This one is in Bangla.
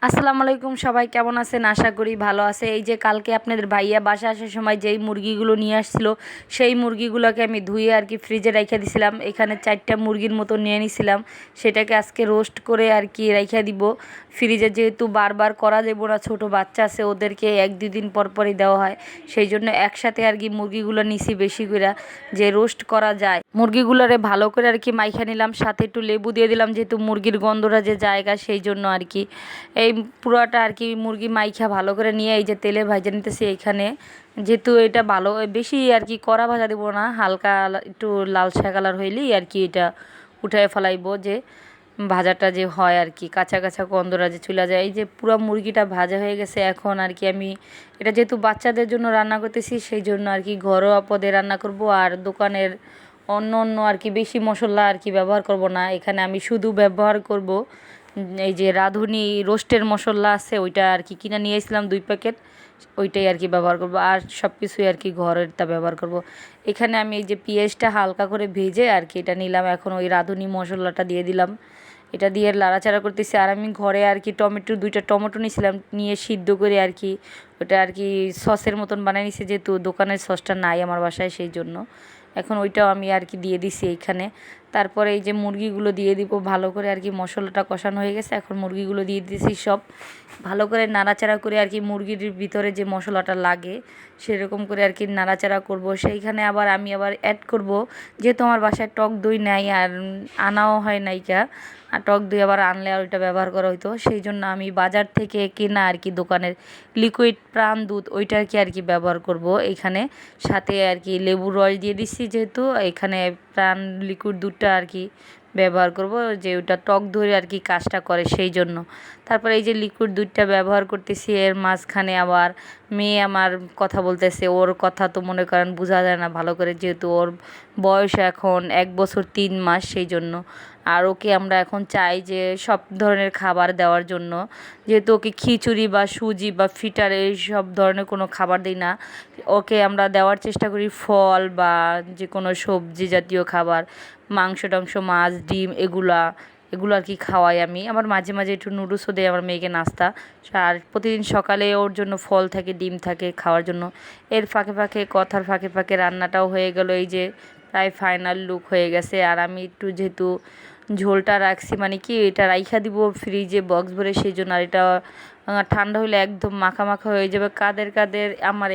আসসালামু আলাইকুম, সবাই কেমন আছেন? আশা করি ভালো আছে। এই যে কালকে আপনাদের ভাইয়া বাসা আসার সময় যেই মুরগিগুলো নিয়ে আসছিল সেই মুরগিগুলোকে আমি ধুয়ে আর কি ফ্রিজে রেখে দিছিলাম। এখানে 4টা মুরগির মতো নিয়ে নিছিলাম, সেটাকে আজকে রোস্ট করে আর কি রেখে দিব ফ্রিজে। যেহেতু বারবার করা যাবে না, ছোটো বাচ্চা আছে, ওদেরকে 1-2 দিন পর পরই দেওয়া হয়, সেই জন্য একসাথে আর কি মুরগিগুলো নিছি বেশি করে, যে রোস্ট করা যায়। মুরগিগুলোরে ভালো করে আর কি মাইখা নিলাম, সাথে একটু লেবু দিয়ে দিলাম, যেহেতু মুরগির গন্ধটা যে জায়গা, সেই জন্য আর কি এই পুরোটা আর কি মুরগি মাইখা ভালো করে নিয়ে এই যে তেলে ভাজা নিতেছি এইখানে। যেহেতু এটা ভালো বেশি আর কি কড়া ভাজা দেবো না, হালকা একটু লালচা কালার হইলেই আর কি এটা উঠায় ফেলাইবো, যে ভাজাটা যে হয় আর কি, কাঁচা কাঁচা গন্ধটা যে চলে যায়। এই যে পুরো মুরগিটা ভাজা হয়ে গেছে। এখন আর কি আমি এটা যেহেতু বাচ্চাদের জন্য রান্না করতেছি, সেই জন্য আর কি ঘরোয়া পদে রান্না করব, আর দোকানের অন্য অন্য আর কি বেশি মশলা আর কি ব্যবহার করব না। এখানে আমি শুধু ব্যবহার করব এই যে রাঁধুনি রোস্টের মশলা আছে, ওইটা আর কি কিনে নিয়ে এসেছিলাম 2 প্যাকেট, ওইটাই আর কি ব্যবহার করব, আর সব কিছুই আর কি ঘরেরটা ব্যবহার করব। এখানে আমি এই যে পেঁয়াজটা হালকা করে ভেজে আর কি এটা নিলাম, এখন ওই রাঁধুনি মশলাটা দিয়ে দিলাম, এটা দিয়ে লাড়াচাড়া করতেছি। আর আমি ঘরে আর কি 2টা টমেটো নিয়েছিলাম, নিয়ে সিদ্ধ করে আর কি ওটা আর কি সসের মতন বানিয়ে নিছি, যেহেতু দোকানের সসটা নাই আমার বাসায়, সেই জন্য এখন ওইটাও আমি আর কি দিয়ে দিছি এইখানে। তারপরে এই যে মুরগিগুলো দিয়ে দিব, ভালো করে আর কি মশলাটা কষানো হয়ে গেছে, এখন মুরগিগুলো দিয়ে দিয়েছি সব, ভালো করে নাড়াচাড়া করে আর কি মুরগির ভিতরে যে মশলাটা লাগে সেরকম করে আর কি নাড়াচাড়া করব। সেইখানে আবার আমি আবার অ্যাড করব, যেহেতু আমার বাসায় টক দই নাই আর আনাও হয় নাইকা, আর টক দই আবার আনলে আর ওইটা ব্যবহার করা হইতো, সেই জন্য আমি বাজার থেকে কেনা আর কি দোকানের লিকুইড প্রাণ দুধ ওইটা আর কি ব্যবহার করব এইখানে। সাথে আর কি লেবুর রস দিয়ে দিচ্ছি, যেহেতু এখানে প্রাণ লিকুইড দুধটা আর কি ব্যবহার করব, যে ওটা টক দই আর কি কাজটা করে, সেই জন্য। তারপরে এই যে লিকুইড দুধটা ব্যবহার করতেছি, এর মাঝখানে আবার মেয়ে আমার কথা বলতেছে, ওর কথা তো মনে করেন বোঝা যায় না ভালো করে, যেহেতু ওর বয়স এখন 1 বছর 3 মাস, সেই জন্য। আর ওকে আমরা এখন চাই যে সব ধরনের খাবার দেওয়ার জন্য, যেহেতু ওকে খিচুড়ি বা সুজি বা ফিটার এই সব ধরনের কোনো খাবার দিই না, ওকে আমরা দেওয়ার চেষ্টা করি ফল বা যে কোনো সবজি জাতীয় খাবার, মাংস টাংস, মাছ, ডিম, এগুলো আর কি খাওয়াই আমি। আবার মাঝে মাঝে একটু নুডলসও দেয় আমার মেয়েকে নাস্তা। আর প্রতিদিন সকালে ওর জন্য ফল থাকে, ডিম থাকে খাওয়ার জন্য। এর ফাঁকে ফাঁকে কথার ফাঁকে ফাঁকে রান্নাটাও হয়ে গেল, এই যে প্রায় ফাইনাল লুক হয়ে গেছে। আর আমি একটু যেহেতু ঝোলটা রাখছি, মানে কি এটা রাইখা দিব ফ্রিজে বক্স ভরে, সেই জন্য। আর এটা ঠান্ডা হলে একদম মাখা মাখা হয়ে যাবে। কাদের কাদের আমার